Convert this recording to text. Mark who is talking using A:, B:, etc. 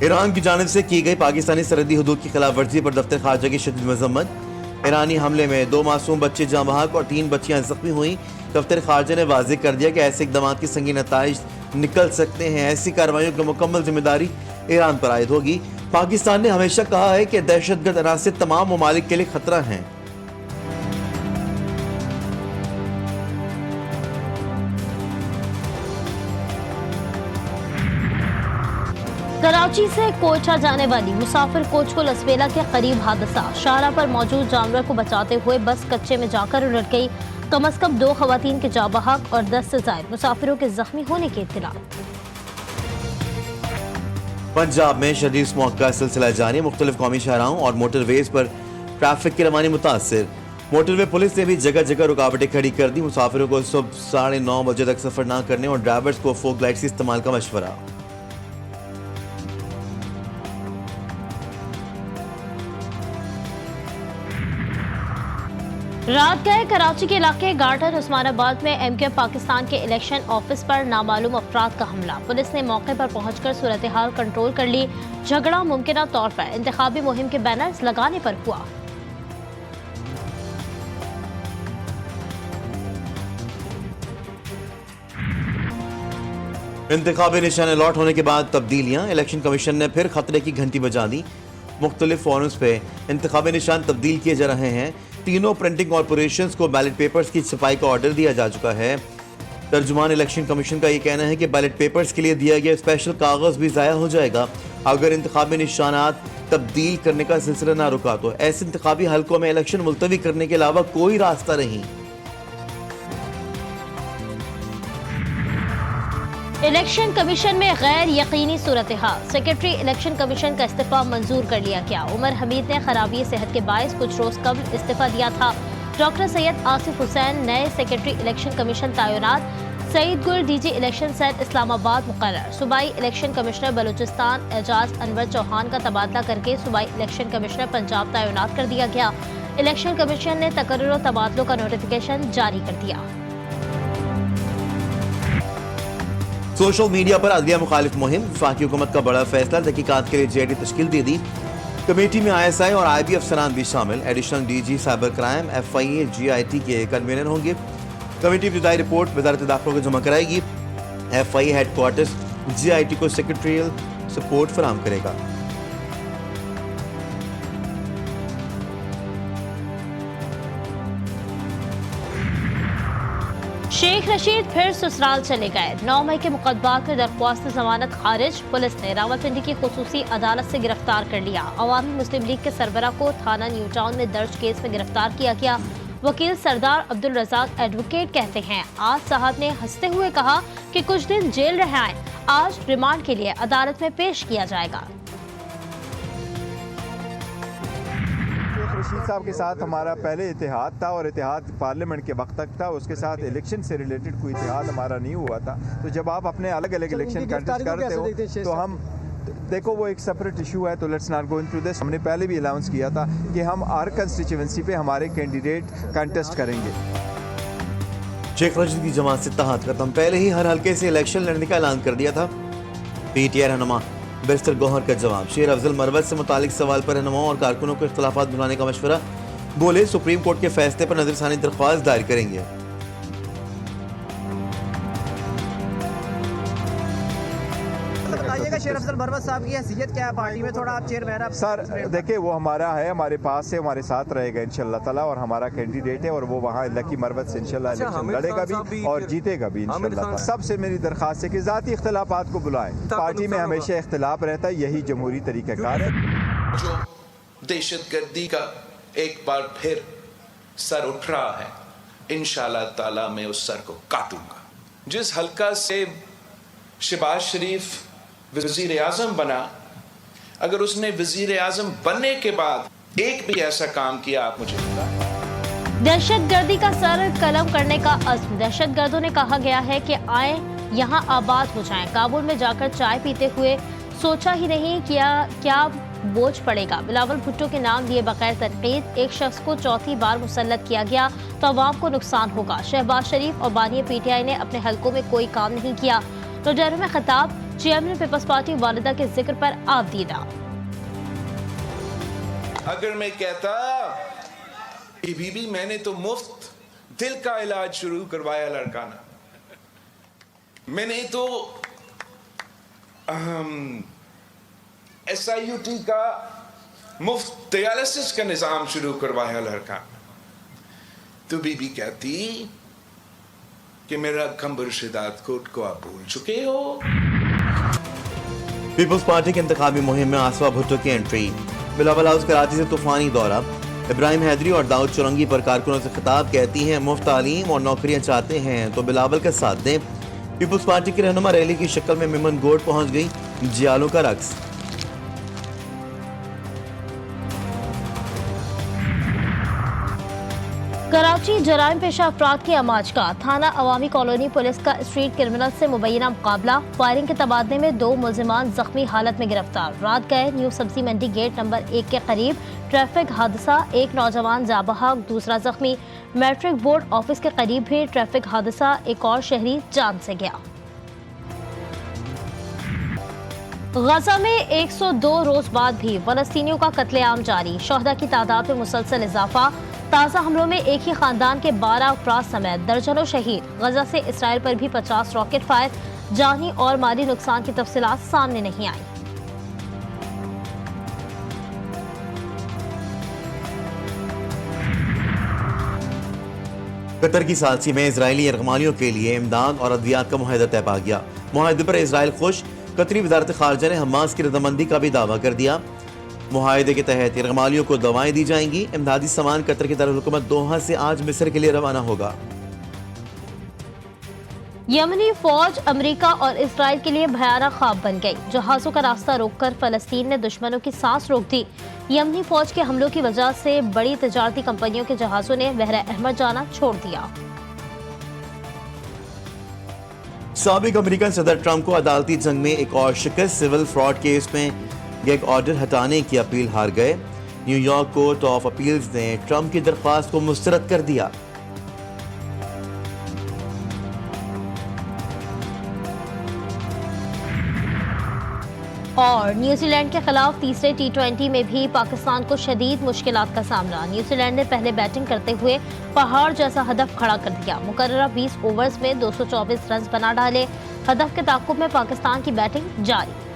A: Iran की जानिब से की गई पाकिस्तानी सरहदी हदूद की खिलाफ वर्जी पर दफ्तर खारजा की शदीद मजम्मत। ईरानी हमले में 2 मासूम बच्चे जाँ बहक और 3 बच्चियां जख्मी हुई। दफ्तर खारजा ने वाज़ेह कर दिया कि ऐसे इकदाम की संगीन नताइज निकल सकते हैं। ऐसी कार्रवाइयों की मुकम्मल जिम्मेदारी ईरान पर आयद होगी। पाकिस्तान ने हमेशा कहा है कि दहशतगर्द अनासिर तमाम ममालिक के लिए खतरा हैं।
B: कराची से कोयटा जाने वाली मुसाफिर कोच को लसबेला के करीब हादसा। शाहराह पर मौजूद जानवर को बचाते हुए बस कच्चे में जाकर उलट गई। कम से कम 2 खवातीन के जाँ बहक और 10 से ज्यादा मुसाफिरों के जख्मी होने की इत्तला।
A: पंजाब में शदीद स्मॉग का सिलसिला जारी। मुख्तलिफ कौमी शाहराहों और मोटरवेज पर ट्रैफिक की रवानी मुतासर। मोटरवे पुलिस ने भी जगह जगह रुकावटें खड़ी कर दी। मुसाफिरों को सुबह 9:30 बजे तक सफर न करने और ड्राइवर्स को फोक लाइट्स इस्तेमाल का मशवरा।
B: रात गए कराची के इलाके गार्डन उस्मानाबाद में एमके पाकिस्तान के इलेक्शन ऑफिस पर नामालूम अफराद का हमला। पुलिस ने मौके पर पहुंचकर सूरत हाल कंट्रोल कर ली। झगड़ा मुमकिन तौर पर इंतखाबी मुहिम के बैनर्स लगाने पर हुआ।
A: इंतखाबी निशाने लॉट होने के बाद तब्दीलियां। इलेक्शन कमीशन ने फिर खतरे की घंटी बजा दी। मुख्तलिफ फोरम्स पे इंतखाबी निशान तब्दील किए जा रहे हैं। तीनों प्रिंटिंग कॉरपोरेशंस को बैलेट पेपर्स की छपाई का ऑर्डर दिया जा चुका है। तर्जुमान इलेक्शन कमीशन का ये कहना है कि बैलेट पेपर्स के लिए दिया गया स्पेशल कागज भी ज़ाया हो जाएगा अगर इंतखाबी निशानात तब्दील करने का सिलसिला ना रुका तो। ऐसे इंतखाबी हलकों में इलेक्शन मुलतवी करने के अलावा कोई रास्ता नहीं।
B: इलेक्शन कमीशन में गैर यकीनी सूरत हाल। सेक्रेटरी इलेक्शन कमीशन का इस्तीफा मंजूर कर लिया गया। उमर हमीद ने खराबी सेहत के बायस कुछ रोज कबल इस्तीफा दिया था। डॉक्टर सैयद आसिफ हुसैन नए सेक्रेटरी इलेक्शन कमीशन तैनात। सईद गुल डीजी इलेक्शन सेट इस्लामाबाद मुकर्रर। सूबाई इलेक्शन कमिश्नर बलूचिस्तान एजाज अनवर चौहान का तबादला करके सूबाई इलेक्शन कमिश्नर पंजाब तैनात कर दिया गया। इलेक्शन कमीशन ने तकर्रुर और तबादलों का नोटिफिकेशन जारी कर दिया।
A: सोशल मीडिया पर अदलिया मुखालिफ मुहिम। वफाकी हुकूमत का बड़ा फैसला। तहकीकात के लिए JIT तश्कील दे दी। कमेटी में ISI और IB अफसरान भी शामिल। Additional DG cyber crime FIA GIT के कन्वीनर होंगे। कमेटी इब्तिदाई रिपोर्ट वजारत दाखिला को जमा कराएगी। FIA हेडक्वार्टर्स GIT को सेक्रेटरियल सपोर्ट फराहम करेगा।
B: शेख रशीद फिर ससुराल चले गए। 9 मई के मुकदमात में दरख्वास्त जमानत खारिज। पुलिस ने रावलपिंडी की खुसूसी अदालत से गिरफ्तार कर लिया। अवामी मुस्लिम लीग के सरबरा को थाना न्यू टाउन में दर्ज केस में गिरफ्तार किया गया। वकील सरदार अब्दुल रजाक एडवोकेट कहते हैं, आज साहब ने हंसते हुए कहा कि कुछ दिन जेल रह आए, आज रिमांड के लिए अदालत में पेश किया जाएगा।
C: रशीद साहब के साथ हमारा पहले इतिहाद था और इतिहाद पार्लियामेंट के वक्त तक था। उसके साथ इलेक्शन से रिलेटेड कोई इतिहाद हमारा नहीं हुआ था। तो जब आप अपने अलग अलग इलेक्शन कंटेस्ट करते हो तो हम देखो वो एक सेपरेट इशू है। तो let's not go into this. हमने पहले भी अनाउंस किया था कि हम हर कंस्टिट्यूएंसी पे हमारे कैंडिडेट कंटेस्ट करेंगे।
A: शेख रशीद की जमात से तहात खत्म। पहले ही हर हल्के से इलेक्शन लड़ने का ऐलान कर दिया था। PTI रहनुमा बैरिस्टर गौहर का जवाब। शेर अफजल मरवत से मुतालिक सवाल पर रहनुमाओं और कारकुनों को इख्तलाफात बुलाने का मशवरा। बोले सुप्रीम कोर्ट के फैसले पर नजरसानी दरख्वास्त दायर करेंगे।
D: शेर अफजल मरवत साहब की हैसियत क्या है पार्टी में? थोड़ा आप चेयरमैन
C: सर देखिए वो हमारा है, हमारे पास से हमारे साथ रहेगा इंशाल्लाह ताला और हमारा कैंडिडेट है और वो वहाँ लकी मरवत से इंशाल्लाह इलेक्शन लड़ेगा भी और जीतेगा भी इंशाल्लाह। सबसे मेरी दरख्वास्त है कि ज़ाती इख्तिलाफात को बुलाएं। पार्टी में हमेशा इख्तिलाफ रहता है, यही जमहूरी तरीक़ाकार है।
E: जो दहशतगर्दी का एक बार फिर सर उठ रहा है, इंशाल्लाह ताला मैं उस सर को काटूंगा। जिस हल्का से शहबाज शरीफ वजीर आजम बना, अगर उसने वजीर आजम बनने के बाद एक भी ऐसा काम किया, आप मुझे बताएं।
B: दहशतगर्दी का सर कलम करने का अज़्म। दहशतगर्दों ने कहा गया है कि आए यहाँ आबाद हो जाएं। काबुल में जाकर चाय पीते हुए सोचा ही नहीं किया क्या बोझ पड़ेगा। बिलावल भुट्टो के नाम लिए बगैर तनकीद एक शख्स को चौथी बार मुसल्लत किया गया तो अवाम को नुकसान होगा। शहबाज शरीफ और बानी PTI ने अपने हलकों में कोई काम नहीं किया। रोजाना में खिताब चेयरमैन पीपल्स पार्टी वालिदा के जिक्र पर आबदीदा।
E: अगर मैं कहता कि बीबी मैंने तो मुफ्त दिल का इलाज शुरू करवाया लड़काना, मैंने तो SIUT का मुफ्त डायलिसिस का निजाम शुरू करवाया लड़का, तो बीबी कहती कि मेरा कंबर शिदात कोट को आप भूल चुके हो।
A: पीपल्स पार्टी की इंतखाबी मुहिम में आसवा भुट्टो की एंट्री। बिलावल हाउस कराची से तूफानी दौरा। इब्राहिम हैदरी और दाऊद चुरंगी पर कारकुनों से खिताब। कहती हैं मुफ्त तालीम और नौकरियां चाहते हैं तो बिलावल का साथ दें। पीपल्स पार्टी की रहनुमा रैली की शक्ल में मिमन गोड पहुंच गई। जियालों का रक्स।
B: कराची जराइम पेशा अफराद की अमाज का थाना अवामी कॉलोनी पुलिस का स्ट्रीट क्रिमिनल से मुबैना मुकाबला। फायरिंग के तबादले में 2 मुलजिमान जख्मी हालत में गिरफ्तार। रात गए न्यू सब्जी मंडी गेट नंबर 1 के करीब ट्रैफिक हादसा, एक नौजवान जाबहक, दूसरा जख्मी। मैट्रिक बोर्ड ऑफिस के करीब भी ट्रैफिक हादसा, एक और शहरी जान से गया। गजा में 102 रोज बाद भी फलस्तीनियों का कत्लेआम जारी। शहदा की तादाद में मुसलसल इजाफा। ताज़ा हमलों में एक ही खानदान के 12 अफराद समेत दर्जनों शहीद। गजा से इसराइल पर भी 50 रॉकेट फायर। जानी और माली नुकसान की तफसीलात सामने नहीं आई।
A: कतर की सालसी में इजरायली यरगमानियों के लिए इमदाद और अद्वियात का मुआहदा तय पा गया। मुआहदे पर इसराइल खुश। कतरी वजारत खारजा ने हमास की रजामंदी का भी दावा कर दिया। मुआहदे के तहत यरगमालियों को दवाएं दी जाएंगी। इमदादी सामान कतर की दारुल-हुकूमत दोहा से आज मिस्र के लिए रवाना होगा।
B: यमनी फौज अमेरिका और इसराइल के लिए भयानक ख्वाब बन गई। जहाजों का रास्ता रोककर फलस्तीन ने दुश्मनों की सांस रोक दी। यमनी फौज के हमलों की वजह से बड़ी तजारती कंपनियों के जहाजों ने बहरा अहमद जाना छोड़ दिया।
A: साबिक अमेरिकन सदर ट्रंप को अदालती जंग में एक और शिकस्त। सिविल फ्रॉड केस में गैग ऑर्डर हटाने की अपील हार गए। न्यूयॉर्क कोर्ट ऑफ अपील्स ने ट्रंप की दरख्वास्त को मुस्तरद कर दिया।
B: और न्यूजीलैंड के खिलाफ तीसरे T20 में भी पाकिस्तान को शदीद मुश्किलात का सामना। न्यूजीलैंड ने पहले बैटिंग करते हुए पहाड़ जैसा हदफ खड़ा कर दिया। मुकर्ररा 20 ओवर्स में 224 रन बना डाले। हदफ के ताक़ुब में पाकिस्तान की बैटिंग जारी।